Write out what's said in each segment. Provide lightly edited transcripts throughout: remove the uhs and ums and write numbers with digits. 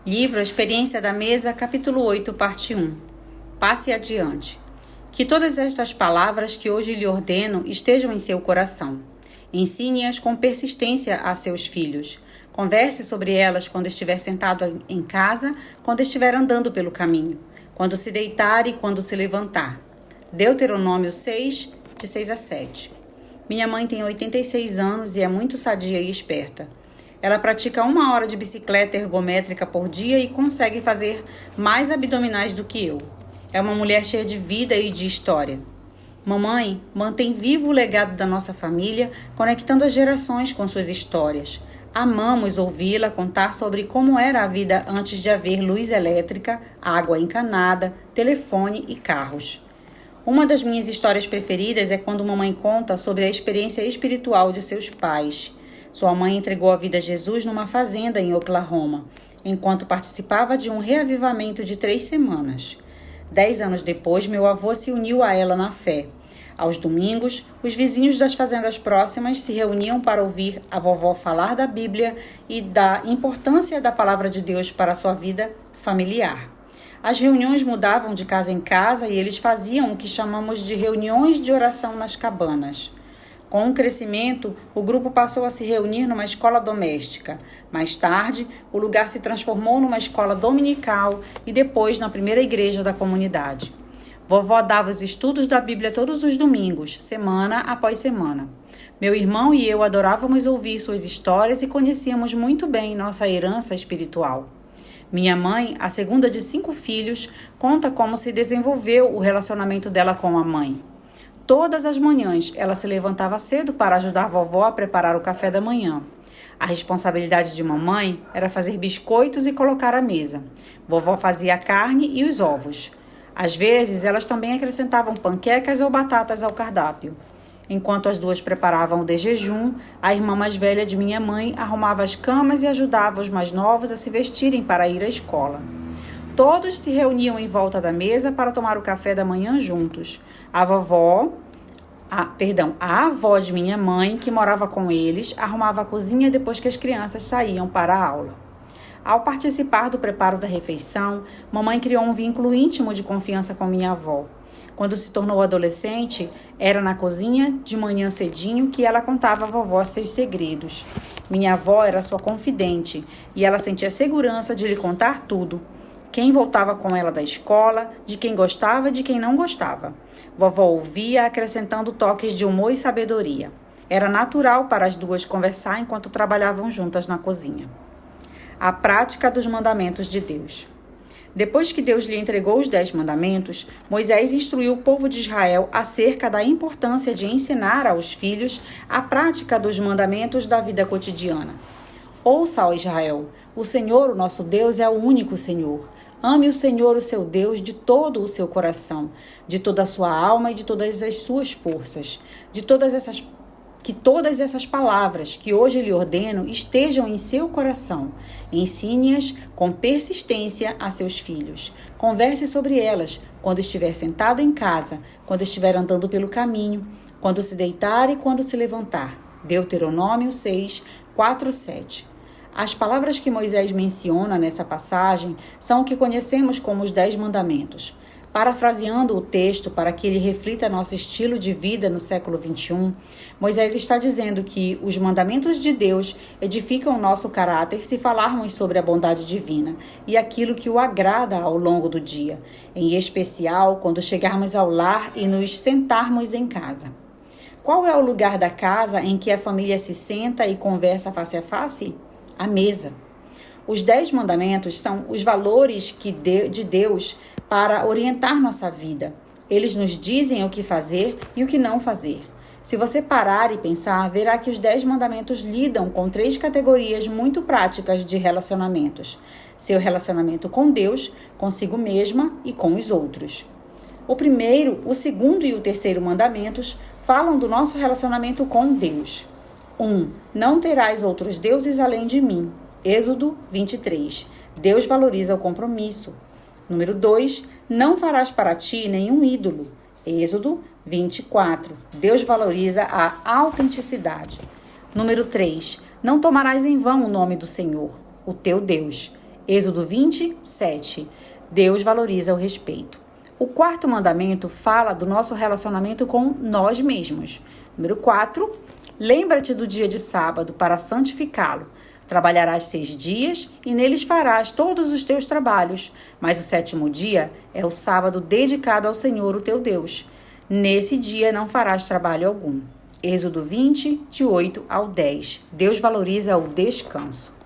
Livro Experiência da Mesa, capítulo 8, parte 1. Passe adiante. Que todas estas palavras que hoje lhe ordeno estejam em seu coração. Ensine-as com persistência a seus filhos. Converse sobre elas quando estiver sentado em casa, quando estiver andando pelo caminho, quando se deitar e quando se levantar. Deuteronômio 6, de 6 a 7. Minha mãe tem 86 anos e é muito sadia e esperta. Ela pratica 1 hora de bicicleta ergométrica por dia e consegue fazer mais abdominais do que eu. É uma mulher cheia de vida e de história. Mamãe mantém vivo o legado da nossa família, conectando as gerações com suas histórias. Amamos ouvi-la contar sobre como era a vida antes de haver luz elétrica, água encanada, telefone e carros. Uma das minhas histórias preferidas é quando mamãe conta sobre a experiência espiritual de seus pais. Sua mãe entregou a vida a Jesus numa fazenda em Oklahoma, enquanto participava de um reavivamento de 3 semanas. 10 anos depois, meu avô se uniu a ela na fé. Aos domingos, os vizinhos das fazendas próximas se reuniam para ouvir a vovó falar da Bíblia e da importância da palavra de Deus para a sua vida familiar. As reuniões mudavam de casa em casa e eles faziam o que chamamos de reuniões de oração nas cabanas. Com o crescimento, o grupo passou a se reunir numa escola doméstica. Mais tarde, o lugar se transformou numa escola dominical e depois na primeira igreja da comunidade. Vovó dava os estudos da Bíblia todos os domingos, semana após semana. Meu irmão e eu adorávamos ouvir suas histórias e conhecíamos muito bem nossa herança espiritual. Minha mãe, a segunda de 5 filhos, conta como se desenvolveu o relacionamento dela com a mãe. Todas as manhãs, ela se levantava cedo para ajudar a vovó a preparar o café da manhã. A responsabilidade de mamãe era fazer biscoitos e colocar à mesa. Vovó fazia a carne e os ovos. Às vezes, elas também acrescentavam panquecas ou batatas ao cardápio. Enquanto as duas preparavam o de jejum, a irmã mais velha de minha mãe arrumava as camas e ajudava os mais novos a se vestirem para ir à escola. Todos se reuniam em volta da mesa para tomar o café da manhã juntos. A avó de minha mãe, que morava com eles, arrumava a cozinha depois que as crianças saíam para a aula. Ao participar do preparo da refeição, mamãe criou um vínculo íntimo de confiança com minha avó. Quando se tornou adolescente, era na cozinha, de manhã cedinho, que ela contava à vovó seus segredos. Minha avó era sua confidente e ela sentia segurança de lhe contar tudo. Quem voltava com ela da escola, de quem gostava e de quem não gostava. Vovó ouvia, acrescentando toques de humor e sabedoria. Era natural para as duas conversar enquanto trabalhavam juntas na cozinha. A prática dos mandamentos de Deus. Depois que Deus lhe entregou os 10 mandamentos, Moisés instruiu o povo de Israel acerca da importância de ensinar aos filhos a prática dos mandamentos da vida cotidiana. Ouça, ó Israel, o Senhor, o nosso Deus, é o único Senhor. Ame o Senhor, o seu Deus, de todo o seu coração, de toda a sua alma e de todas as suas forças. Que todas essas palavras que hoje lhe ordeno estejam em seu coração. Ensine-as com persistência a seus filhos. Converse sobre elas quando estiver sentado em casa, quando estiver andando pelo caminho, quando se deitar e quando se levantar. Deuteronômio 6, 4, 7. As palavras que Moisés menciona nessa passagem são o que conhecemos como os 10 mandamentos. Parafraseando o texto para que ele reflita nosso estilo de vida no século XXI, Moisés está dizendo que os mandamentos de Deus edificam nosso caráter se falarmos sobre a bondade divina e aquilo que o agrada ao longo do dia, em especial quando chegarmos ao lar e nos sentarmos em casa. Qual é o lugar da casa em que a família se senta e conversa face a face? A mesa. Os 10 mandamentos são os valores de Deus para orientar nossa vida. Eles nos dizem o que fazer e o que não fazer. Se você parar e pensar, verá que os 10 mandamentos lidam com 3 categorias muito práticas de relacionamentos. Seu relacionamento com Deus, consigo mesma e com os outros. O primeiro, o segundo e o terceiro mandamentos falam do nosso relacionamento com Deus. 1. Não terás outros deuses além de mim. Êxodo 23. Deus valoriza o compromisso. Número 2. Não farás para ti nenhum ídolo. Êxodo 24. Deus valoriza a autenticidade. Número 3. Não tomarás em vão o nome do Senhor, o teu Deus. Êxodo 27. Deus valoriza o respeito. O quarto mandamento fala do nosso relacionamento com nós mesmos. Número 4. Lembra-te do dia de sábado para santificá-lo. Trabalharás 6 dias e neles farás todos os teus trabalhos. Mas o 7º dia é o sábado dedicado ao Senhor, o teu Deus. Nesse dia não farás trabalho algum. Êxodo 20, de 8 ao 10. Deus valoriza o descanso.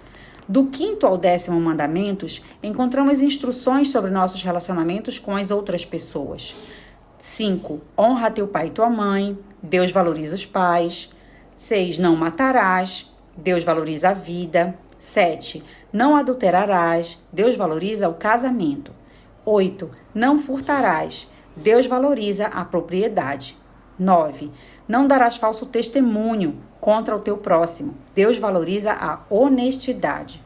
Do 5º ao 10º mandamentos, encontramos instruções sobre nossos relacionamentos com as outras pessoas. 5. Honra teu pai e tua mãe. Deus valoriza os pais. 6. Não matarás. Deus valoriza a vida. 7. Não adulterarás. Deus valoriza o casamento. 8. Não furtarás. Deus valoriza a propriedade. 9. Não darás falso testemunho contra o teu próximo. Deus valoriza a honestidade.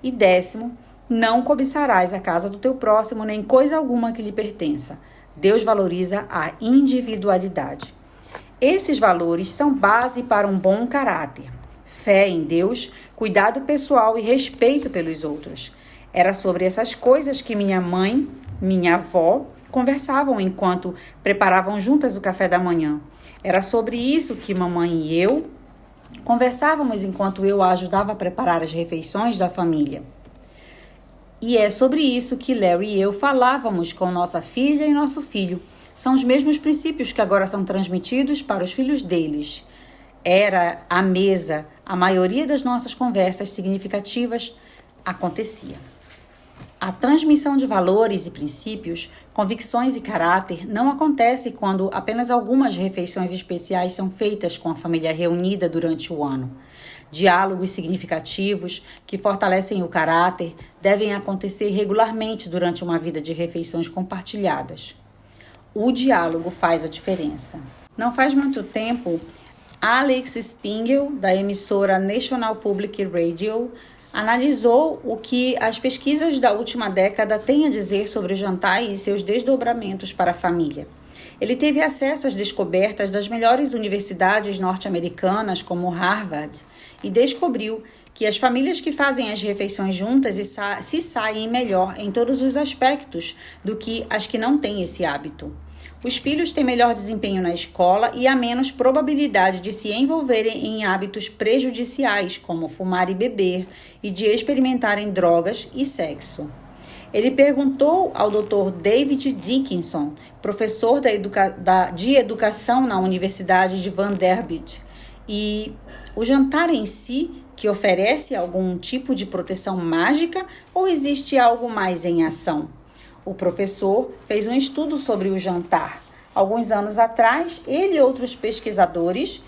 E 10º, não cobiçarás a casa do teu próximo, nem coisa alguma que lhe pertença. Deus valoriza a individualidade. Esses valores são base para um bom caráter. Fé em Deus, cuidado pessoal e respeito pelos outros. Era sobre essas coisas que minha mãe, minha avó, conversavam enquanto preparavam juntas o café da manhã. Era sobre isso que mamãe e eu conversávamos enquanto eu a ajudava a preparar as refeições da família. E é sobre isso que Larry e eu falávamos com nossa filha e nosso filho. São os mesmos princípios que agora são transmitidos para os filhos deles. Era à mesa, a maioria das nossas conversas significativas acontecia. A transmissão de valores e princípios, convicções e caráter não acontece quando apenas algumas refeições especiais são feitas com a família reunida durante o ano. Diálogos significativos que fortalecem o caráter devem acontecer regularmente durante uma vida de refeições compartilhadas. O diálogo faz a diferença. Não faz muito tempo, Alex Spingel, da emissora National Public Radio, analisou o que as pesquisas da última década têm a dizer sobre o jantar e seus desdobramentos para a família. Ele teve acesso às descobertas das melhores universidades norte-americanas, como Harvard, e descobriu que as famílias que fazem as refeições juntas se saem melhor em todos os aspectos do que as que não têm esse hábito. Os filhos têm melhor desempenho na escola e há menos probabilidade de se envolverem em hábitos prejudiciais, como fumar e beber, e de experimentarem drogas e sexo. Ele perguntou ao Dr. David Dickinson, professor de educação na Universidade de Vanderbilt, e o jantar em si, que oferece algum tipo de proteção mágica ou existe algo mais em ação? O professor fez um estudo sobre o jantar. Alguns anos atrás, ele e outros pesquisadores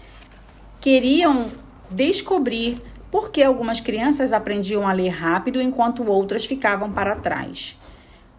queriam descobrir por que algumas crianças aprendiam a ler rápido enquanto outras ficavam para trás.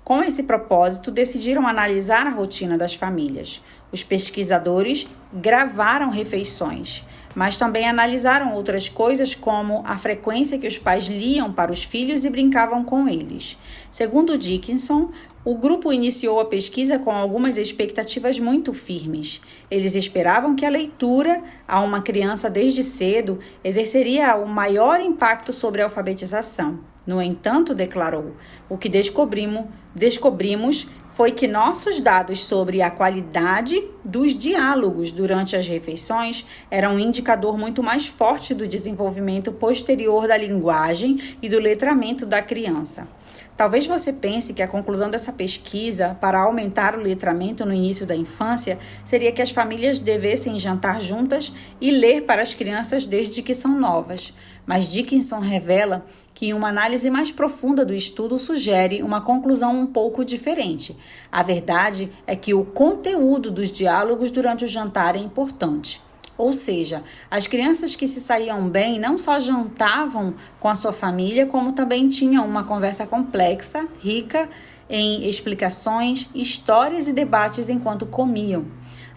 Com esse propósito, decidiram analisar a rotina das famílias. Os pesquisadores gravaram refeições, mas também analisaram outras coisas como a frequência que os pais liam para os filhos e brincavam com eles. Segundo Dickinson, o grupo iniciou a pesquisa com algumas expectativas muito firmes. Eles esperavam que a leitura a uma criança desde cedo exerceria o maior impacto sobre a alfabetização. No entanto, declarou, o que descobrimos foi que nossos dados sobre a qualidade dos diálogos durante as refeições eram um indicador muito mais forte do desenvolvimento posterior da linguagem e do letramento da criança. Talvez você pense que a conclusão dessa pesquisa para aumentar o letramento no início da infância seria que as famílias devessem jantar juntas e ler para as crianças desde que são novas. Mas Dickinson revela que uma análise mais profunda do estudo sugere uma conclusão um pouco diferente. A verdade é que o conteúdo dos diálogos durante o jantar é importante. Ou seja, as crianças que se saíam bem não só jantavam com a sua família, como também tinham uma conversa complexa, rica em explicações, histórias e debates enquanto comiam.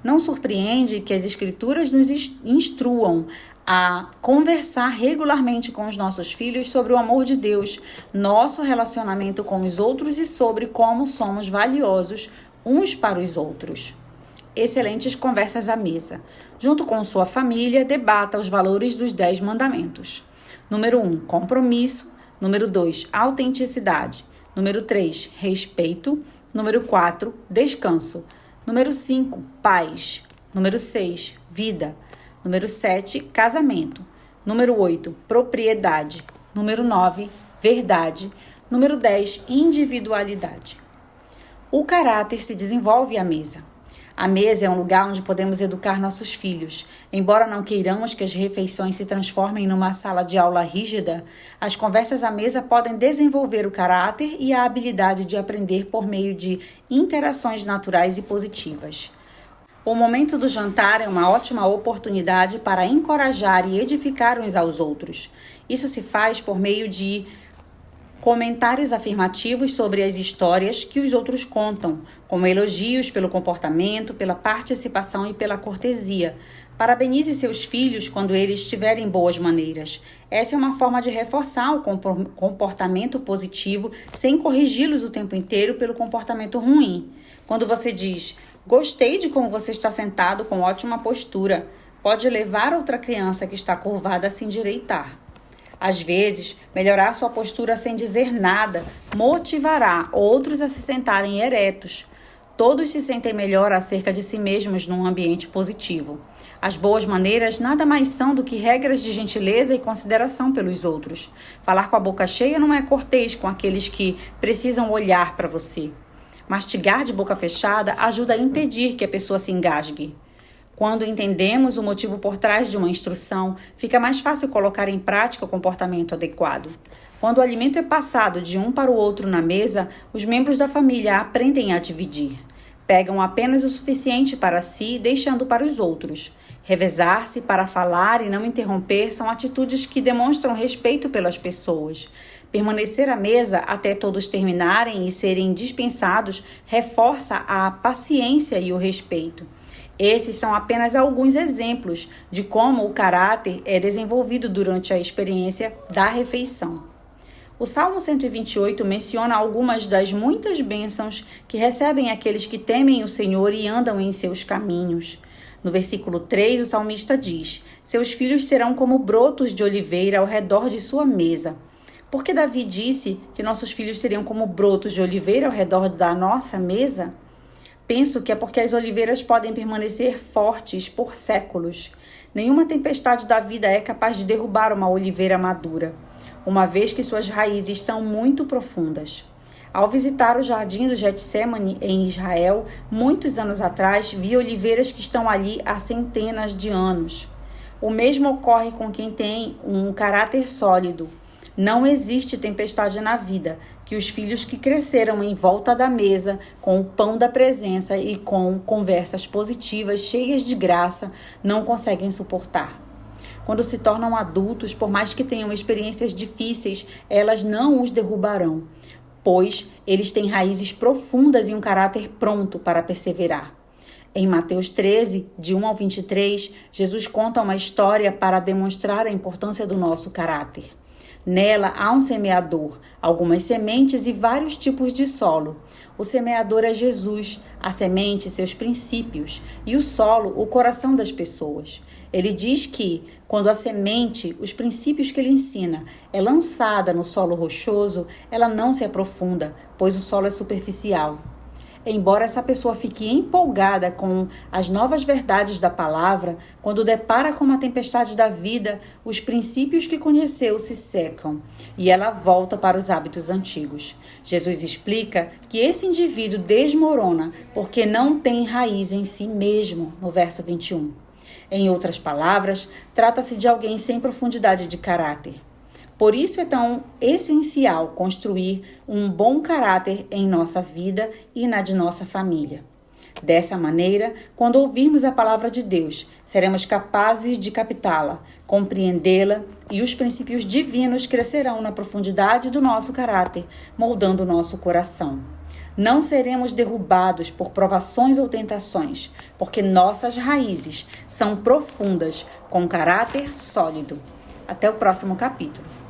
Não surpreende que as escrituras nos instruam a conversar regularmente com os nossos filhos sobre o amor de Deus, nosso relacionamento com os outros e sobre como somos valiosos uns para os outros. Excelentes conversas à mesa. Junto com sua família, debata os valores dos 10 mandamentos. Número 1, compromisso. Número 2, autenticidade. Número 3, respeito. Número 4, descanso. Número 5, paz. Número 6, vida. Número 7, casamento. Número 8, propriedade. Número 9, verdade. Número 10, individualidade. O caráter se desenvolve à mesa. A mesa é um lugar onde podemos educar nossos filhos. Embora não queiramos que as refeições se transformem numa sala de aula rígida, as conversas à mesa podem desenvolver o caráter e a habilidade de aprender por meio de interações naturais e positivas. O momento do jantar é uma ótima oportunidade para encorajar e edificar uns aos outros. Isso se faz por meio de comentários afirmativos sobre as histórias que os outros contam, como elogios pelo comportamento, pela participação e pela cortesia. Parabenize seus filhos quando eles tiverem boas maneiras. Essa é uma forma de reforçar o comportamento positivo sem corrigi-los o tempo inteiro pelo comportamento ruim. Quando você diz, gostei de como você está sentado com ótima postura, pode levar outra criança que está curvada a se endireitar. Às vezes, melhorar sua postura sem dizer nada motivará outros a se sentarem eretos. Todos se sentem melhor acerca de si mesmos num ambiente positivo. As boas maneiras nada mais são do que regras de gentileza e consideração pelos outros. Falar com a boca cheia não é cortês com aqueles que precisam olhar para você. Mastigar de boca fechada ajuda a impedir que a pessoa se engasgue. Quando entendemos o motivo por trás de uma instrução, fica mais fácil colocar em prática o comportamento adequado. Quando o alimento é passado de um para o outro na mesa, os membros da família aprendem a dividir. Pegam apenas o suficiente para si, deixando para os outros. Revezar-se para falar e não interromper são atitudes que demonstram respeito pelas pessoas. Permanecer à mesa até todos terminarem e serem dispensados reforça a paciência e o respeito. Esses são apenas alguns exemplos de como o caráter é desenvolvido durante a experiência da refeição. O Salmo 128 menciona algumas das muitas bênçãos que recebem aqueles que temem o Senhor e andam em seus caminhos. No versículo 3, o salmista diz, seus filhos serão como brotos de oliveira ao redor de sua mesa. Por que Davi disse que nossos filhos seriam como brotos de oliveira ao redor da nossa mesa? Penso que é porque as oliveiras podem permanecer fortes por séculos. Nenhuma tempestade da vida é capaz de derrubar uma oliveira madura, uma vez que suas raízes são muito profundas. Ao visitar o jardim do Getsêmani em Israel, muitos anos atrás, vi oliveiras que estão ali há centenas de anos. O mesmo ocorre com quem tem um caráter sólido. Não existe tempestade na vida que os filhos que cresceram em volta da mesa, com o pão da presença e com conversas positivas, cheias de graça, não conseguem suportar. Quando se tornam adultos, por mais que tenham experiências difíceis, elas não os derrubarão, pois eles têm raízes profundas e um caráter pronto para perseverar. Em Mateus 13, de 1 ao 23, Jesus conta uma história para demonstrar a importância do nosso caráter. Nela há um semeador, algumas sementes e vários tipos de solo. O semeador é Jesus, a semente, seus princípios, e o solo, o coração das pessoas. Ele diz que, quando a semente, os princípios que ele ensina, é lançada no solo rochoso, ela não se aprofunda, pois o solo é superficial. Embora essa pessoa fique empolgada com as novas verdades da palavra, quando depara com uma tempestade da vida, os princípios que conheceu se secam e ela volta para os hábitos antigos. Jesus explica que esse indivíduo desmorona porque não tem raiz em si mesmo, no verso 21. Em outras palavras, trata-se de alguém sem profundidade de caráter. Por isso é tão essencial construir um bom caráter em nossa vida e na de nossa família. Dessa maneira, quando ouvirmos a palavra de Deus, seremos capazes de captá-la, compreendê-la e os princípios divinos crescerão na profundidade do nosso caráter, moldando o nosso coração. Não seremos derrubados por provações ou tentações, porque nossas raízes são profundas, com caráter sólido. Até o próximo capítulo.